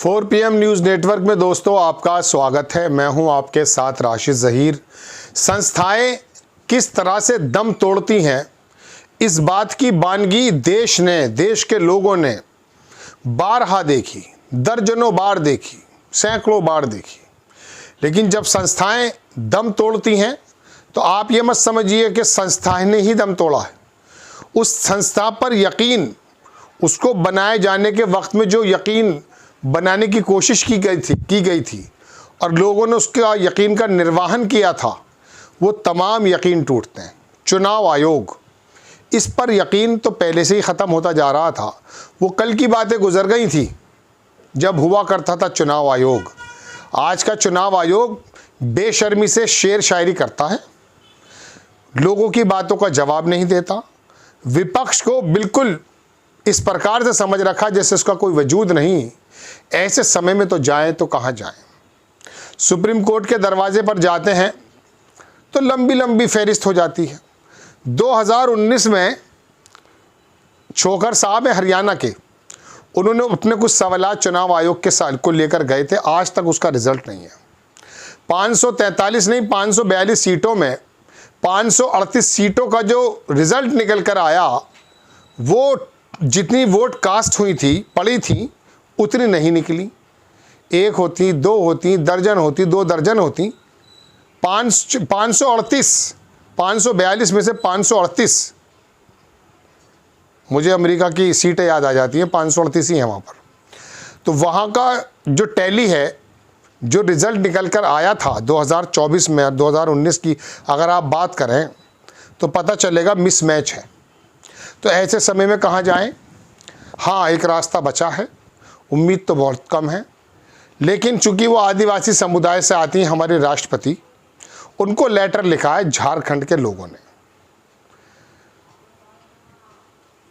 4 PM news network में दोस्तों आपका स्वागत है। मैं हूं आपके साथ राशिद ज़हीर। संस्थाएं किस तरह से दम तोड़ती हैं, इस बात की बानगी देश के लोगों ने बारहा देखी, दर्जनों बार देखी, सैकड़ों बार देखी। लेकिन जब संस्थाएं दम तोड़ती हैं तो आप ये मत समझिए कि संस्थाएं ने ही दम तोड़ा है। उस संस्था पर यकीन, उसको बनाए जाने के वक्त में जो यकीन बनाने की कोशिश की गई थी और लोगों ने उसका यकीन का निर्वहन किया था, वो तमाम यकीन टूटते हैं। चुनाव आयोग, इस पर यकीन तो पहले से ही ख़त्म होता जा रहा था। वो कल की बातें गुजर गई थी जब हुआ करता था चुनाव आयोग। आज का चुनाव आयोग बेशर्मी से शेर शायरी करता है, लोगों की बातों का जवाब नहीं देता, विपक्ष को बिल्कुल इस प्रकार से समझ रखा जैसे उसका कोई वजूद नहीं। ऐसे समय में तो जाएं तो कहाँ जाएं। सुप्रीम कोर्ट के दरवाजे पर जाते हैं तो लंबी लंबी फहरिस्त हो जाती है। 2019 में छोकर साहब है हरियाणा के, उन्होंने अपने कुछ सवाल चुनाव आयोग के साल को लेकर गए थे, आज तक उसका रिजल्ट नहीं है। 543 नहीं 542 सीटों में 538 सीटों का जो रिजल्ट निकल कर आया, वो जितनी वोट कास्ट हुई थी, पड़ी थी, उतनी नहीं निकली। एक होती, दो होती, दर्जन होती, 2 दर्जन होती। 542 में से 538, मुझे अमेरिका की सीटें याद आ जाती हैं, 538 ही हैं वहाँ पर। तो वहाँ का जो टैली है, जो रिज़ल्ट निकल कर आया था 2024 में, 2019 की अगर आप बात करें तो पता चलेगा मिसमैच है। तो ऐसे समय में कहाँ जाएं? हाँ, एक रास्ता बचा है, उम्मीद तो बहुत कम है, लेकिन चूंकि वो आदिवासी समुदाय से आती हैं हमारे राष्ट्रपति, उनको लेटर लिखा है झारखंड के लोगों ने।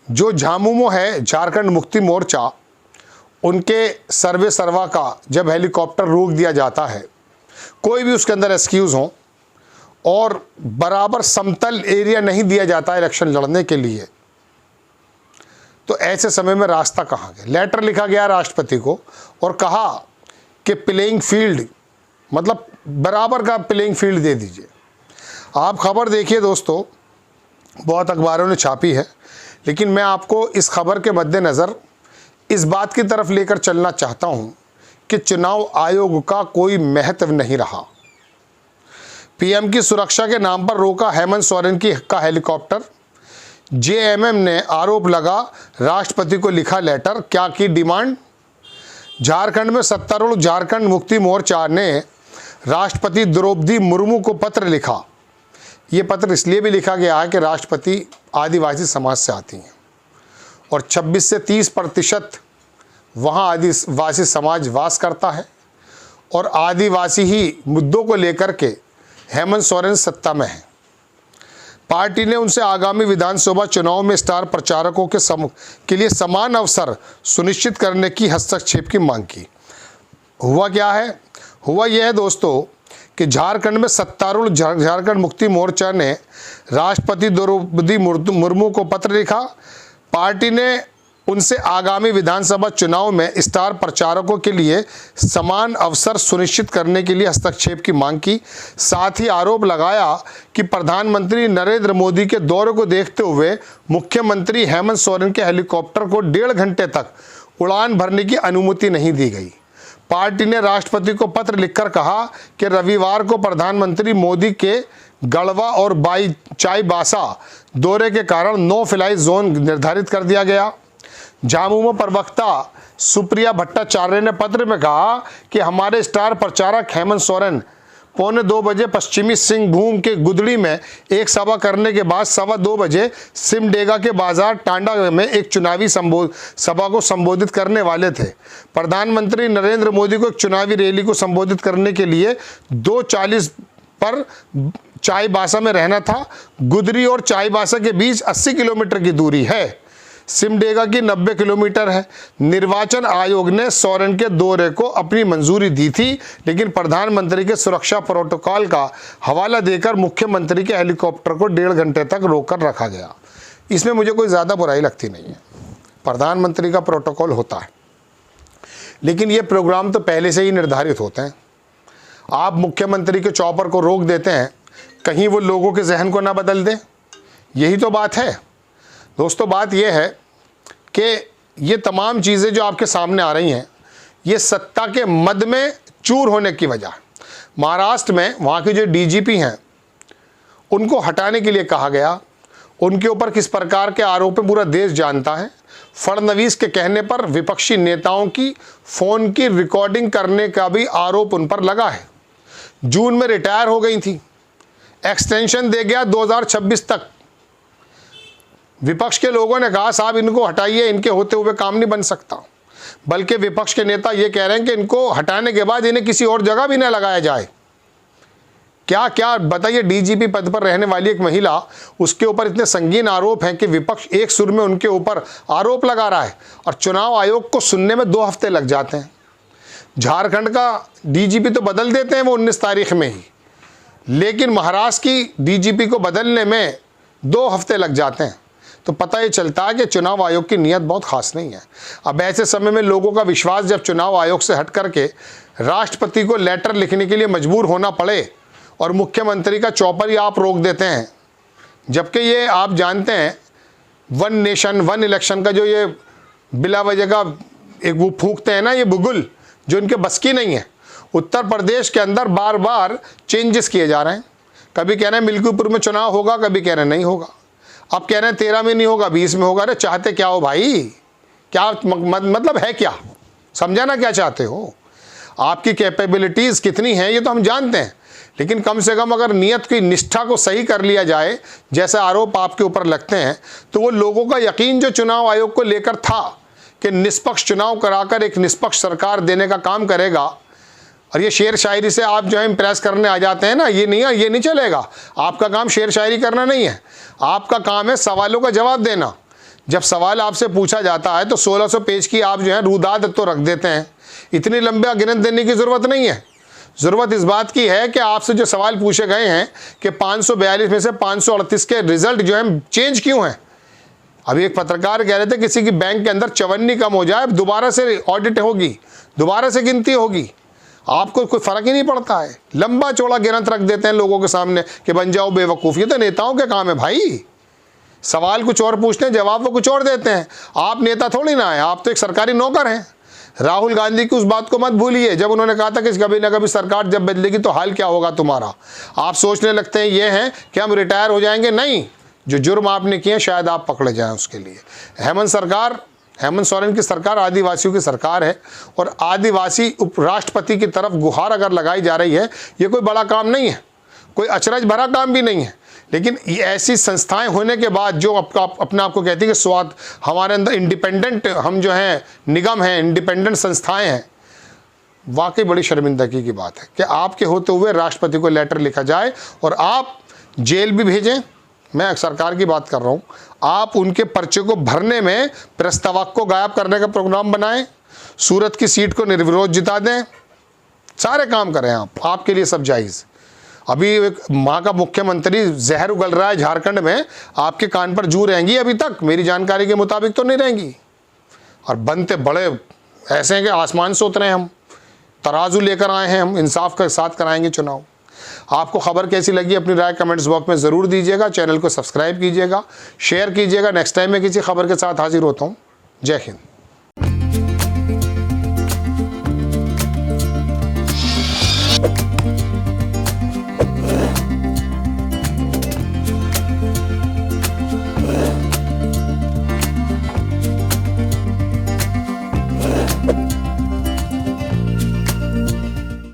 जो झामुमो है, झारखंड मुक्ति मोर्चा, उनके सर्वे सर्वा का जब हेलीकॉप्टर रोक दिया जाता है, कोई भी उसके अंदर एक्सक्यूज़ हो, और बराबर समतल एरिया नहीं दिया जाता इलेक्शन लड़ने के लिए, तो ऐसे समय में रास्ता कहाँ गया? लेटर लिखा गया राष्ट्रपति को और कहा कि प्लेइंग फील्ड, मतलब बराबर का प्लेइंग फील्ड दे दीजिए। आप खबर देखिए दोस्तों, बहुत अखबारों ने छापी है, लेकिन मैं आपको इस खबर के मद्देनज़र इस बात की तरफ लेकर चलना चाहता हूँ कि चुनाव आयोग का कोई महत्व नहीं रहा। पीएम की सुरक्षा के नाम पर रोका हेमंत सोरेन का हेलीकॉप्टर। जेएमएम ने आरोप लगा, राष्ट्रपति को लिखा लेटर, क्या की डिमांड? झारखंड में सत्तारूढ़ झारखंड मुक्ति मोर्चा ने राष्ट्रपति द्रौपदी मुर्मू को पत्र लिखा। ये पत्र इसलिए भी लिखा गया है कि राष्ट्रपति आदिवासी समाज से आती हैं और 26 से 30% वहाँ आदिवासी समाज वास करता है, और आदिवासी ही मुद्दों को लेकर के हेमंत सोरेन सत्ता में है। पार्टी ने उनसे आगामी विधानसभा चुनाव में स्टार प्रचारकों के लिए समान अवसर सुनिश्चित करने की हस्तक्षेप की मांग की। हुआ क्या है? हुआ यह है दोस्तों कि झारखंड में सत्तारूढ़ झारखंड मुक्ति मोर्चा ने राष्ट्रपति द्रौपदी मुर्मू को पत्र लिखा। पार्टी ने उनसे आगामी विधानसभा चुनाव में स्टार प्रचारकों के लिए समान अवसर सुनिश्चित करने के लिए हस्तक्षेप की मांग की। साथ ही आरोप लगाया कि प्रधानमंत्री नरेंद्र मोदी के दौरे को देखते हुए मुख्यमंत्री हेमंत सोरेन के हेलीकॉप्टर को 1.5 घंटे तक उड़ान भरने की अनुमति नहीं दी गई। पार्टी ने राष्ट्रपति को पत्र लिखकर कहा कि रविवार को प्रधानमंत्री मोदी के गढ़वा और चाईबासा दौरे के कारण नो फ्लाई जोन निर्धारित कर दिया गया। झामुमो प्रवक्ता सुप्रिया भट्टाचार्य ने पत्र में कहा कि हमारे स्टार प्रचारक हेमंत सोरेन 1:45 बजे पश्चिमी सिंहभूम के गुदड़ी में एक सभा करने के बाद 2:15 बजे सिमडेगा के बाजार टांडा में एक चुनावी सभा को संबोधित करने वाले थे। प्रधानमंत्री नरेंद्र मोदी को एक चुनावी रैली को संबोधित करने के लिए 2:40 पर चाईबासा में रहना था। गुदरी और चाईबासा के बीच 80 किलोमीटर की दूरी है, सिमडेगा की 90 किलोमीटर है। निर्वाचन आयोग ने सोरेन के दौरे को अपनी मंजूरी दी थी, लेकिन प्रधानमंत्री के सुरक्षा प्रोटोकॉल का हवाला देकर मुख्यमंत्री के हेलीकॉप्टर को 1.5 घंटे तक रोककर रखा गया। इसमें मुझे कोई ज़्यादा बुराई लगती नहीं है, प्रधानमंत्री का प्रोटोकॉल होता है। लेकिन ये प्रोग्राम तो पहले से ही निर्धारित होते हैं। आप मुख्यमंत्री के चॉपर को रोक देते हैं, कहीं वो लोगों के जहन को ना बदल दे। यही तो बात है दोस्तों। बात ये है कि ये तमाम चीज़ें जो आपके सामने आ रही हैं, ये सत्ता के मद में चूर होने की वजह। महाराष्ट्र में वहाँ के जो डीजीपी हैं उनको हटाने के लिए कहा गया। उनके ऊपर किस प्रकार के आरोप पूरा देश जानता है। फडणवीस के कहने पर विपक्षी नेताओं की फ़ोन की रिकॉर्डिंग करने का भी आरोप उन पर लगा है। जून में रिटायर हो गई थी, एक्सटेंशन दे गया 2026 तक। विपक्ष के लोगों ने कहा साहब इनको हटाइए, इनके होते हुए काम नहीं बन सकता। बल्कि विपक्ष के नेता ये कह रहे हैं कि इनको हटाने के बाद इन्हें किसी और जगह भी न लगाया जाए। क्या क्या बताइए, डीजीपी पद पर रहने वाली एक महिला, उसके ऊपर इतने संगीन आरोप हैं कि विपक्ष एक सुर में उनके ऊपर आरोप लगा रहा है और चुनाव आयोग को सुनने में 2 हफ्ते लग जाते हैं। झारखंड का डीजीपी तो बदल देते हैं वो 19 तारीख में ही, लेकिन महाराष्ट्र की डीजीपी को बदलने में 2 हफ्ते लग जाते हैं। तो पता ये चलता है कि चुनाव आयोग की नीयत बहुत खास नहीं है। अब ऐसे समय में लोगों का विश्वास जब चुनाव आयोग से हट करके राष्ट्रपति को लेटर लिखने के लिए मजबूर होना पड़े और मुख्यमंत्री का चौपर ही आप रोक देते हैं, जबकि ये आप जानते हैं वन नेशन वन इलेक्शन का जो ये बिला वजह का एक वो फूंकते हैं ना, ये बुगुल जो इनके बस की नहीं है। उत्तर प्रदेश के अंदर बार बार चेंजेस किए जा रहे हैं। कभी कह रहे हैं मिल्कीपुर में चुनाव होगा, कभी कह रहे हैं नहीं होगा। अब कह रहे हैं 13 में नहीं होगा, 20 में होगा। अरे चाहते क्या हो भाई? क्या मतलब है क्या? समझाना क्या चाहते हो? आपकी कैपेबिलिटीज़ कितनी हैं ये तो हम जानते हैं, लेकिन कम से कम अगर नियत की निष्ठा को सही कर लिया जाए, जैसे आरोप आपके ऊपर लगते हैं, तो वो लोगों का यकीन जो चुनाव आयोग को लेकर था कि निष्पक्ष चुनाव कराकर एक निष्पक्ष सरकार देने का काम करेगा, और ये शेर शायरी से आप जो है इम्प्रेस करने आ जाते हैं ना, ये नहीं चलेगा। आपका काम शेर शायरी करना नहीं है, आपका काम है सवालों का जवाब देना। जब सवाल आपसे पूछा जाता है तो 1600 पेज की आप जो है रूदाद तो रख देते हैं। इतनी लंबा गिनत देने की ज़रूरत नहीं है। ज़रूरत इस बात की है कि आपसे जो सवाल पूछे गए हैं कि 542 में से 538 के रिजल्ट जो है चेंज क्यों हैं। अभी एक पत्रकार कह रहे थे किसी की बैंक के अंदर चवन्नी कम हो जाए, दोबारा से ऑडिट होगी, दोबारा से गिनती होगी, आपको कोई फ़र्क ही नहीं पड़ता है। लंबा चौड़ा गिनत रख देते हैं लोगों के सामने कि बन जाओ बेवकूफ़। ये तो नेताओं के काम है भाई। सवाल कुछ और पूछते हैं, जवाब वो कुछ और देते हैं। आप नेता थोड़ी ना है, आप तो एक सरकारी नौकर हैं। राहुल गांधी की उस बात को मत भूलिए जब उन्होंने कहा था कि कभी ना कभी सरकार जब बदलेगी तो हाल क्या होगा तुम्हारा। आप सोचने लगते हैं ये हैं कि हम रिटायर हो जाएंगे। नहीं, जो जुर्म आपने किए शायद आप पकड़े जाएं उसके लिए। हेमंत सोरेन की सरकार आदिवासियों की सरकार है, और आदिवासी उपराष्ट्रपति की तरफ गुहार अगर लगाई जा रही है, ये कोई बड़ा काम नहीं है, कोई अचरज भरा काम भी नहीं है। लेकिन ये ऐसी संस्थाएं होने के बाद जो अपना आपको कहती है कि स्वाद हमारे अंदर इंडिपेंडेंट हम जो हैं निगम हैं, इंडिपेंडेंट संस्थाएं हैं, वाकई बड़ी शर्मिंदगी की बात है कि आपके होते हुए राष्ट्रपति को लेटर लिखा जाए और आप जेल भी भेजें। मैं सरकार की बात कर रहा हूँ। आप उनके पर्चे को भरने में प्रस्तावक को गायब करने का प्रोग्राम बनाएं, सूरत की सीट को निर्विरोध जिता दें, सारे काम करें आप, आपके लिए सब जायज़। अभी एक वहाँ का मुख्यमंत्री जहर उगल रहा है झारखंड में, आपके कान पर जू रहेंगी अभी तक, मेरी जानकारी के मुताबिक तो नहीं रहेंगी। और बनते बड़े ऐसे हैं कि आसमान से उतरे, हम तराजू लेकर आए हैं, हम इंसाफ के साथ कराएंगे चुनाव। आपको खबर कैसी लगी अपनी राय कमेंट्स बॉक्स में ज़रूर दीजिएगा। चैनल को सब्सक्राइब कीजिएगा, शेयर कीजिएगा। नेक्स्ट टाइम मैं किसी खबर के साथ हाजिर होता हूँ। जय हिंद।